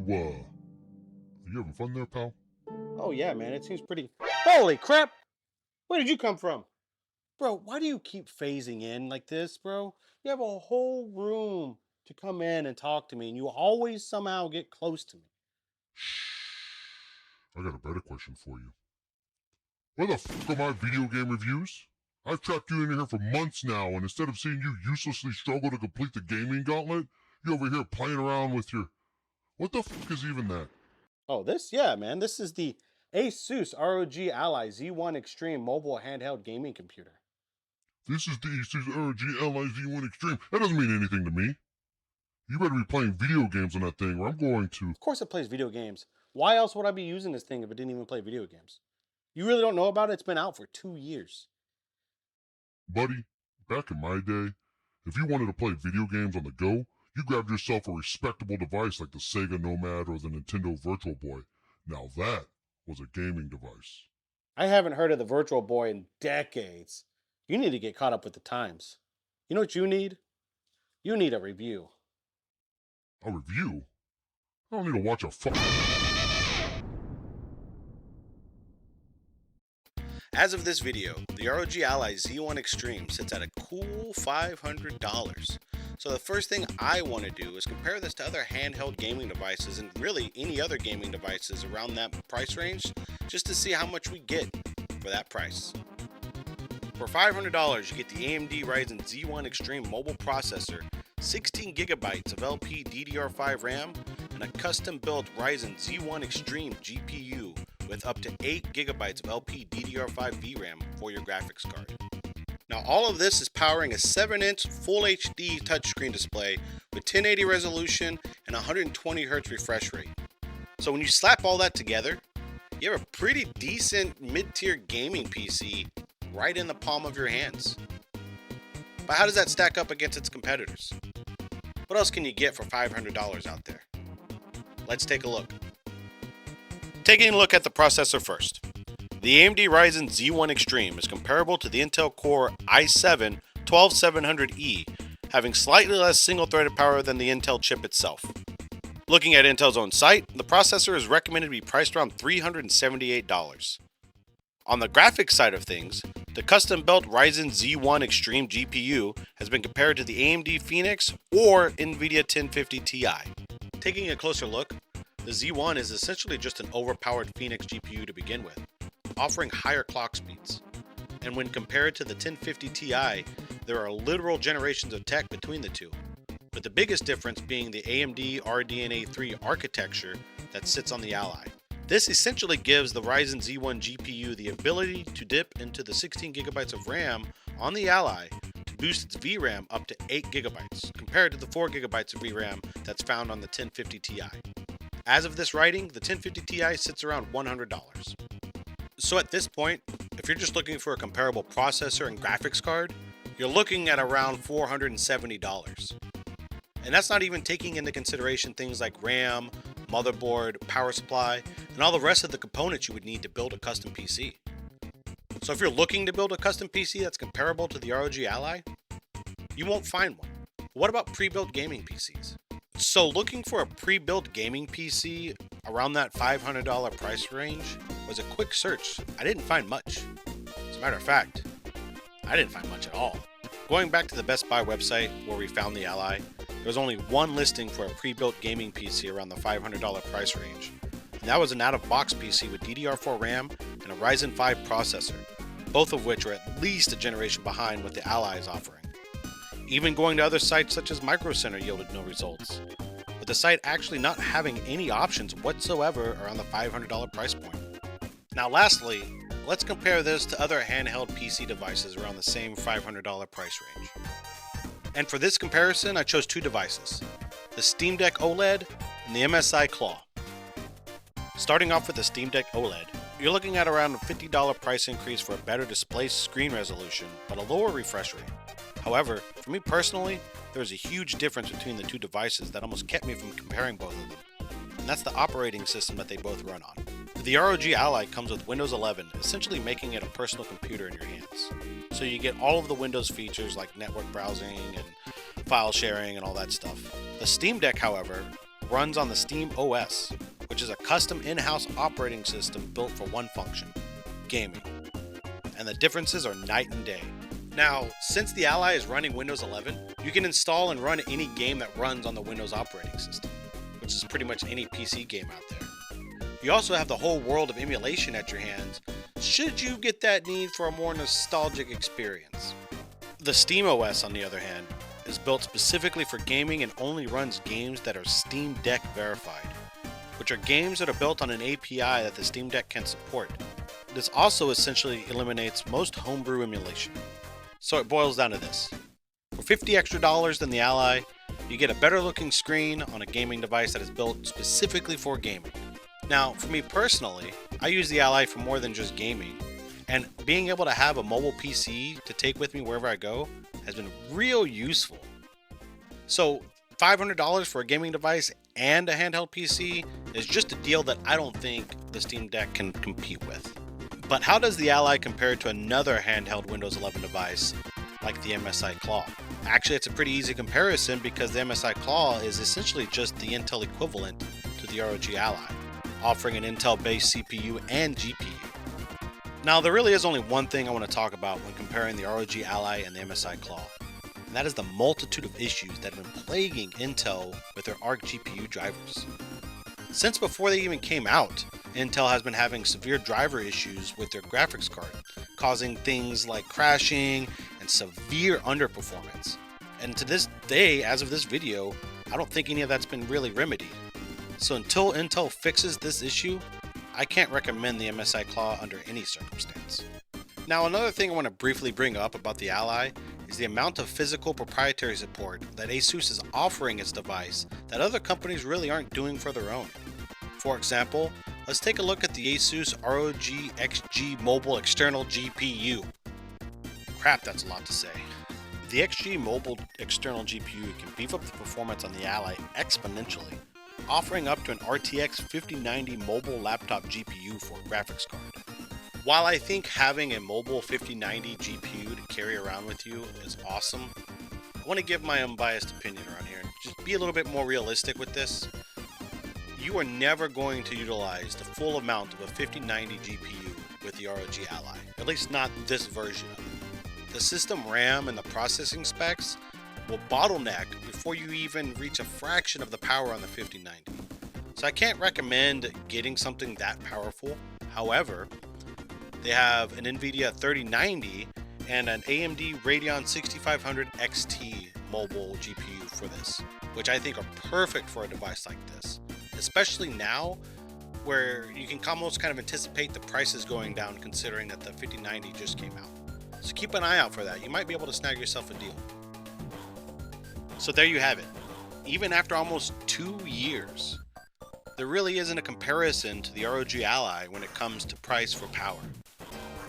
You having fun there, pal? Oh yeah, man. It seems pretty. Holy crap! Where did you come from, bro? Why do you keep phasing in like this, bro? You have a whole room to come in and talk to me, and you always somehow get close to me. I got a better question for you. Where the f are my video game reviews? I've trapped you in here for months now, and instead of seeing you uselessly struggle to complete the gaming gauntlet, you're over here playing around with your... What the f is even that? Oh, yeah, man. This is the Asus ROG Ally Z1 Extreme mobile handheld gaming computer. This is the Asus ROG Ally Z1 Extreme. That doesn't mean anything to me. You better be playing video games on that thing, or I'm going to... Of course, it plays video games. Why else would I be using this thing if it didn't even play video games? You really don't know about it? It's been out for 2 years. Buddy, back in my day, if you wanted to play video games on the go, you grabbed yourself a respectable device like the Sega Nomad or the Nintendo Virtual Boy. Now that was a gaming device. I haven't heard of the Virtual Boy in decades. You need to get caught up with the times. You know what you need? You need a review. A review? I don't need to watch a fuck. As of this video, the ROG Ally Z1 Extreme sits at a cool $500. So the first thing I want to do is compare this to other handheld gaming devices and really any other gaming devices around that price range, just to see how much we get for that price. For $500, you get the AMD Ryzen Z1 Extreme mobile processor, 16 gigabytes of LP DDR5 RAM, and a custom-built Ryzen Z1 Extreme GPU with up to 8 gigabytes of LP DDR5 VRAM for your graphics card. Now all of this is powering a 7-inch Full HD touchscreen display with 1080 resolution and 120Hz refresh rate. So when you slap all that together, you have a pretty decent mid-tier gaming PC right in the palm of your hands. But how does that stack up against its competitors? What else can you get for $500 out there? Let's take a look. Taking a look at the processor first. The AMD Ryzen Z1 Extreme is comparable to the Intel Core i7-12700E, having slightly less single-threaded power than the Intel chip itself. Looking at Intel's own site, the processor is recommended to be priced around $378. On the graphics side of things, the custom-built Ryzen Z1 Extreme GPU has been compared to the AMD Phoenix or NVIDIA 1050 Ti. Taking a closer look, the Z1 is essentially just an overpowered Phoenix GPU to begin with, offering higher clock speeds. And when compared to the 1050 Ti, there are literal generations of tech between the two, with the biggest difference being the AMD RDNA 3 architecture that sits on the Ally. This essentially gives the Ryzen Z1 GPU the ability to dip into the 16 gigabytes of RAM on the Ally to boost its VRAM up to 8 gigabytes, compared to the 4 gigabytes of VRAM that's found on the 1050 Ti. As of this writing, the 1050 Ti sits around $100. So at this point, if you're just looking for a comparable processor and graphics card, you're looking at around $470. And that's not even taking into consideration things like RAM, motherboard, power supply, and all the rest of the components you would need to build a custom PC. So if you're looking to build a custom PC that's comparable to the ROG Ally, you won't find one. What about pre-built gaming PCs? So looking for a pre-built gaming PC around that $500 price range was a quick search. I didn't find much. As a matter of fact, I didn't find much at all. Going back to the Best Buy website where we found the Ally, there was only one listing for a pre-built gaming PC around the $500 price range, and that was an out-of-box PC with DDR4 RAM and a Ryzen 5 processor, both of which are at least a generation behind what the Ally is offering. Even going to other sites such as Micro Center yielded no results, with the site actually not having any options whatsoever around the $500 price point. Now lastly, let's compare this to other handheld PC devices around the same $500 price range. And for this comparison, I chose two devices, the Steam Deck OLED and the MSI Claw. Starting off with the Steam Deck OLED, you're looking at around a $50 price increase for a better display screen resolution, but a lower refresh rate. However, for me personally, there's a huge difference between the two devices that almost kept me from comparing both of them, and that's the operating system that they both run on. The ROG Ally comes with Windows 11, essentially making it a personal computer in your hands. So you get all of the Windows features like network browsing and file sharing and all that stuff. The Steam Deck, however, runs on the Steam OS, which is a custom in-house operating system built for one function: gaming. And the differences are night and day. Now, since the Ally is running Windows 11, you can install and run any game that runs on the Windows operating system, which is pretty much any PC game out there. You also have the whole world of emulation at your hands, should you get that need for a more nostalgic experience. The Steam OS, on the other hand, is built specifically for gaming and only runs games that are Steam Deck verified, which are games that are built on an API that the Steam Deck can support. This also essentially eliminates most homebrew emulation. So it boils down to this. For $50 extra than the Ally, you get a better looking screen on a gaming device that is built specifically for gaming. Now, for me personally, I use the Ally for more than just gaming, and being able to have a mobile PC to take with me wherever I go has been real useful. So $500 for a gaming device and a handheld PC is just a deal that I don't think the Steam Deck can compete with. But how does the Ally compare to another handheld Windows 11 device like the MSI Claw? Actually, it's a pretty easy comparison because the MSI Claw is essentially just the Intel equivalent to the ROG Ally, offering an Intel-based CPU and GPU. Now, there really is only one thing I want to talk about when comparing the ROG Ally and the MSI Claw, and that is the multitude of issues that have been plaguing Intel with their ARC GPU drivers. Since before they even came out, Intel has been having severe driver issues with their graphics card, causing things like crashing and severe underperformance. And to this day, as of this video, I don't think any of that's been really remedied. So until Intel fixes this issue, I can't recommend the MSI Claw under any circumstance. Now, another thing I want to briefly bring up about the Ally is the amount of physical proprietary support that ASUS is offering its device that other companies really aren't doing for their own. For example, let's take a look at the ASUS ROG XG Mobile External GPU. Crap, that's a lot to say. The XG Mobile External GPU can beef up the performance on the Ally exponentially, offering up to an RTX 5090 mobile laptop GPU for a graphics card. While I think having a mobile 5090 GPU to carry around with you is awesome, I want to give my unbiased opinion around here and just be a little bit more realistic with this. You are never going to utilize the full amount of a 5090 GPU with the ROG Ally, at least not this version of it. The system RAM and the processing specs will bottleneck before you even reach a fraction of the power on the 5090. So I can't recommend getting something that powerful. However, they have an NVIDIA 3090 and an AMD Radeon 6500 XT mobile GPU for this, which I think are perfect for a device like this, especially now where you can almost kind of anticipate the prices going down considering that the 5090 just came out. So keep an eye out for that. You might be able to snag yourself a deal. So there you have it. Even after almost 2 years, there really isn't a comparison to the ROG Ally when it comes to price for power.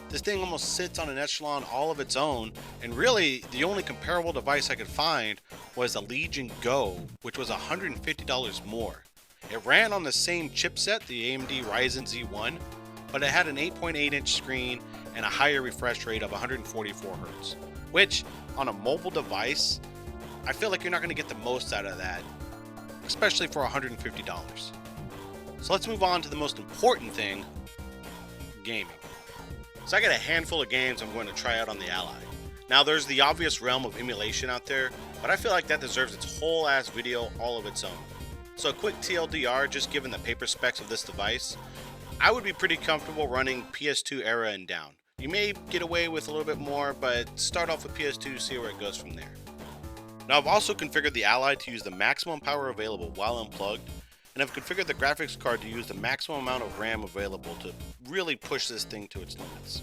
This thing almost sits on an echelon all of its own, and really the only comparable device I could find was the Legion Go, which was $150 more. It ran on the same chipset, the AMD Ryzen Z1, but it had an 8.8-inch screen and a higher refresh rate of 144 Hz, which on a mobile device, I feel like you're not going to get the most out of that, especially for $150. So let's move on to the most important thing, gaming. So I got a handful of games I'm going to try out on the Ally. Now there's the obvious realm of emulation out there, but I feel like that deserves its whole ass video all of its own. So a quick TLDR, just given the paper specs of this device, I would be pretty comfortable running PS2 era and down. You may get away with a little bit more, but start off with PS2, see where it goes from there. Now I've also configured the Ally to use the maximum power available while unplugged, and I've configured the graphics card to use the maximum amount of RAM available to really push this thing to its limits.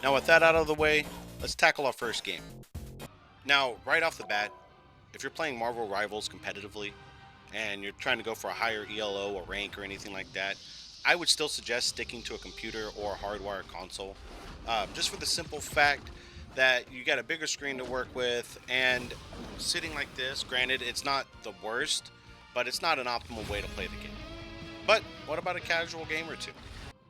Now with that out of the way, let's tackle our first game. Now, right off the bat, if you're playing Marvel Rivals competitively, and you're trying to go for a higher ELO or rank or anything like that, I would still suggest sticking to a computer or a hardwired console, just for the simple fact that you got a bigger screen to work with, and sitting like this, granted it's not the worst, but it's not an optimal way to play the game. But what about a casual game or two?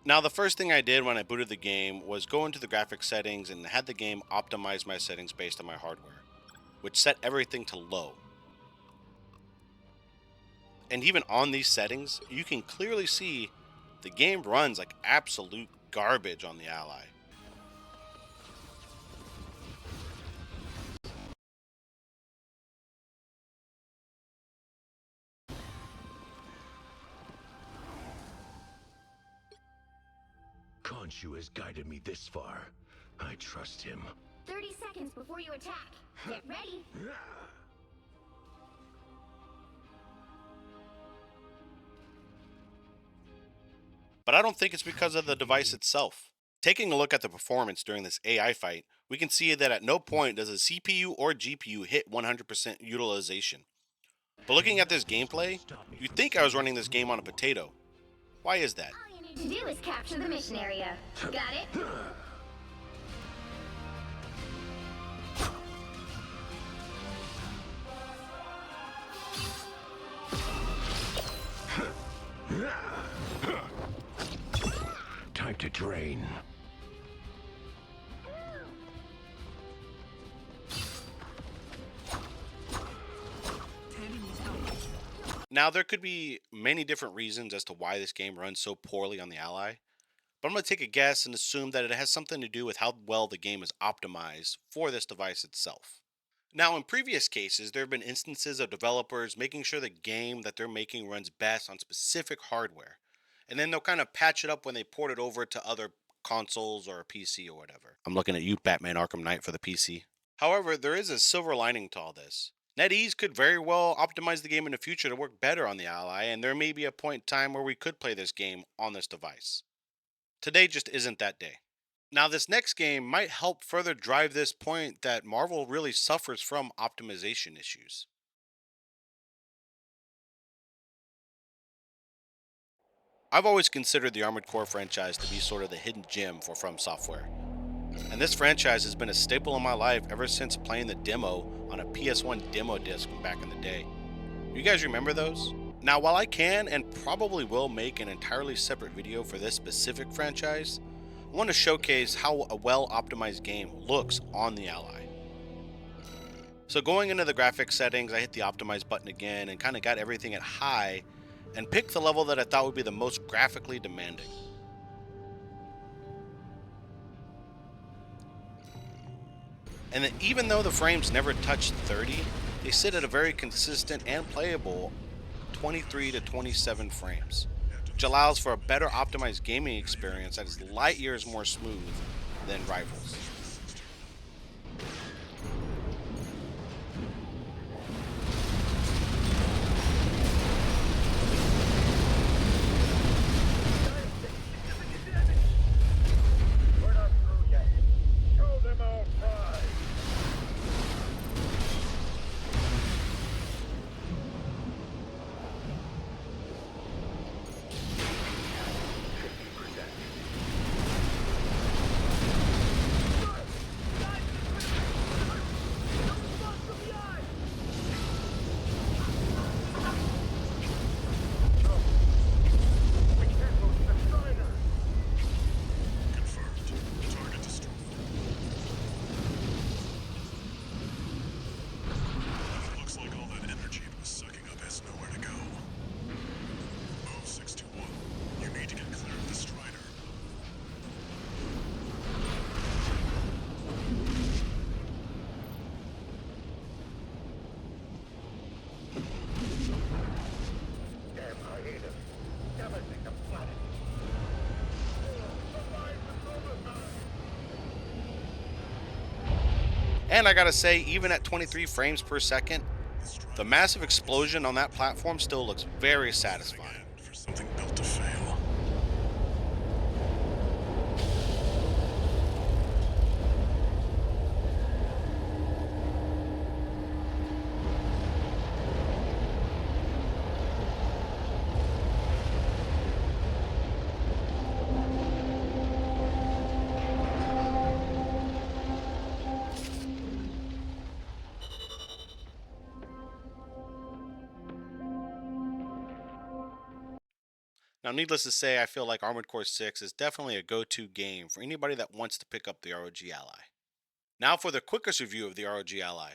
Now the first thing I did when I booted the game was go into the graphics settings and had the game optimize my settings based on my hardware, which set everything to low. And even on these settings, you can clearly see the game runs like absolute garbage on the Ally. Khonshu has guided me this far. I trust him. 30 seconds before you attack. Get ready. But I don't think it's because of the device itself. Taking a look at the performance during this AI fight, we can see that at no point does a CPU or GPU hit 100% utilization. But looking at this gameplay, you'd think I was running this game on a potato. Why is that? All you need to do is capture the mission area. Got it? Time to drain. Now, there could be many different reasons as to why this game runs so poorly on the Ally, but I'm going to take a guess and assume that it has something to do with how well the game is optimized for this device itself. Now, in previous cases, there have been instances of developers making sure the game that they're making runs best on specific hardware, and then they'll kind of patch it up when they port it over to other consoles or a PC or whatever. I'm looking at you, Batman Arkham Knight, for the PC. However, there is a silver lining to all this. NetEase could very well optimize the game in the future to work better on the Ally, and there may be a point in time where we could play this game on this device. Today just isn't that day. Now, this next game might help further drive this point that Marvel really suffers from optimization issues. I've always considered the Armored Core franchise to be sort of the hidden gem for From Software. And this franchise has been a staple in my life ever since playing the demo on a PS1 demo disc from back in the day. You guys remember those? Now, while I can and probably will make an entirely separate video for this specific franchise, I want to showcase how a well-optimized game looks on the Ally. So going into the graphics settings, I hit the optimize button again and kind of got everything at high and picked the level that I thought would be the most graphically demanding. And then even though the frames never touch 30, they sit at a very consistent and playable 23 to 27 frames, which allows for a better optimized gaming experience that is light years more smooth than rivals. We're not through yet. Show them our pride. We can't lose the Strider. Confirmed. Target destroyed. Looks like all that energy it was sucking up has nowhere to go. Move 621. You need to get clear of the Strider. Damn hyenas. Damaging the planet. Survive the overtime. And I gotta say, even at 23 frames per second, the massive explosion on that platform still looks very satisfying. For something built to fail. Now, needless to say, I feel like Armored Core 6 is definitely a go-to game for anybody that wants to pick up the ROG Ally. Now for the quickest review of the ROG Ally.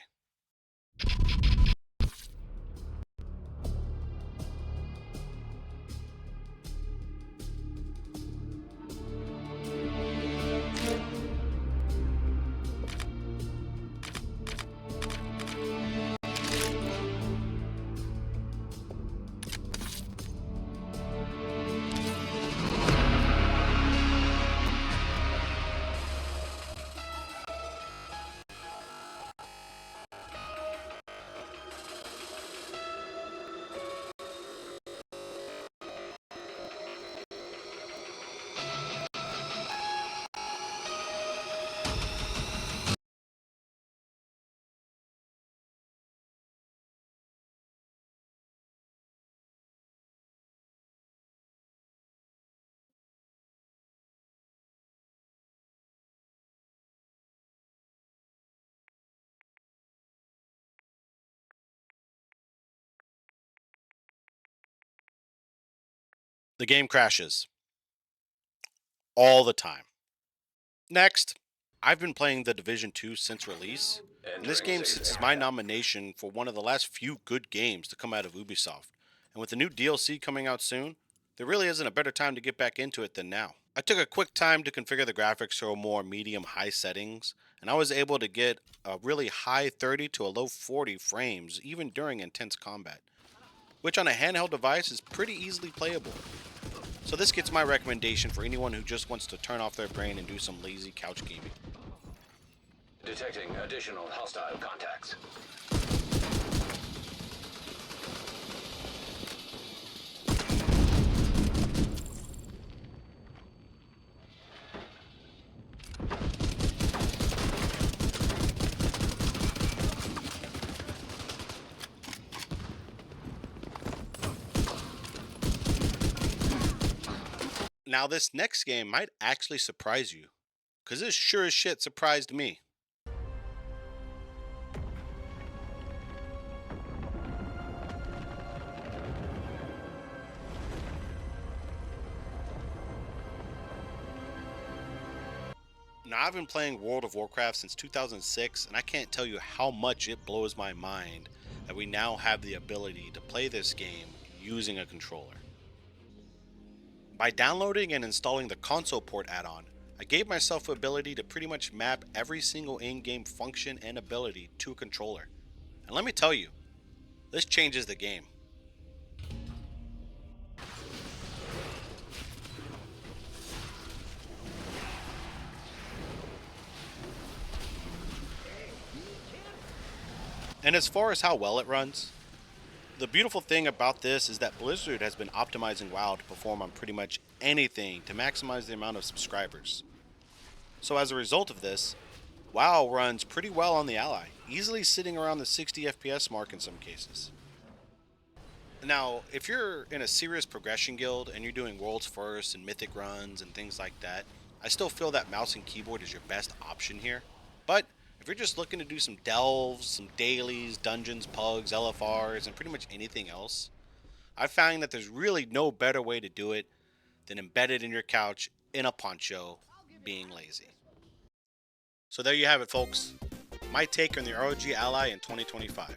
The game crashes. All the time. Next, I've been playing The Division 2 since release, and this game sits as my nomination for one of the last few good games to come out of Ubisoft. And with the new DLC coming out soon, there really isn't a better time to get back into it than now. I took a quick time to configure the graphics to a more medium-high settings, and I was able to get a really high 30 to a low 40 frames even during intense combat, which on a handheld device is pretty easily playable. So this gets my recommendation for anyone who just wants to turn off their brain and do some lazy couch gaming. Detecting additional hostile contacts. Now this next game might actually surprise you, cause this sure as shit surprised me. Now I've been playing World of Warcraft since 2006, and I can't tell you how much it blows my mind that we now have the ability to play this game using a controller. By downloading and installing the console port add-on, I gave myself the ability to pretty much map every single in-game function and ability to a controller. And let me tell you, this changes the game. And as far as how well it runs, the beautiful thing about this is that Blizzard has been optimizing WoW to perform on pretty much anything to maximize the amount of subscribers. So as a result of this, WoW runs pretty well on the Ally, easily sitting around the 60 FPS mark in some cases. Now, if you're in a serious progression guild and you're doing Worlds First and Mythic runs and things like that, I still feel that mouse and keyboard is your best option here. But if you're just looking to do some delves, some dailies, dungeons, pugs, LFRs, and pretty much anything else, I found that there's really no better way to do it than embedded in your couch in a poncho, being lazy. So there you have it, folks. My take on the ROG Ally in 2025.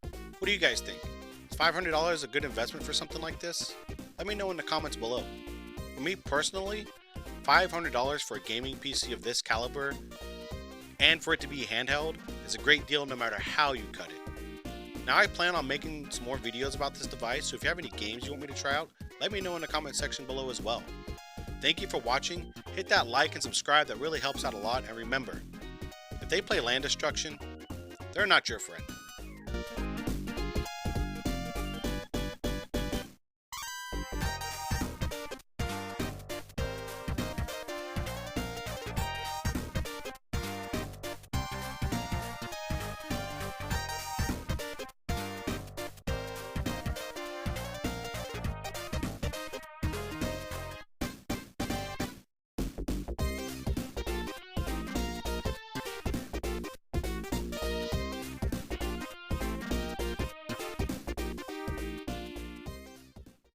What do you guys think? Is $500 a good investment for something like this? Let me know in the comments below. For me personally, $500 for a gaming PC of this caliber and for it to be handheld is a great deal no matter how you cut it. Now I plan on making some more videos about this device, so if you have any games you want me to try out, let me know in the comment section below as well. Thank you for watching, hit that like and subscribe, that really helps out a lot, and remember, if they play land destruction, they're not your friend.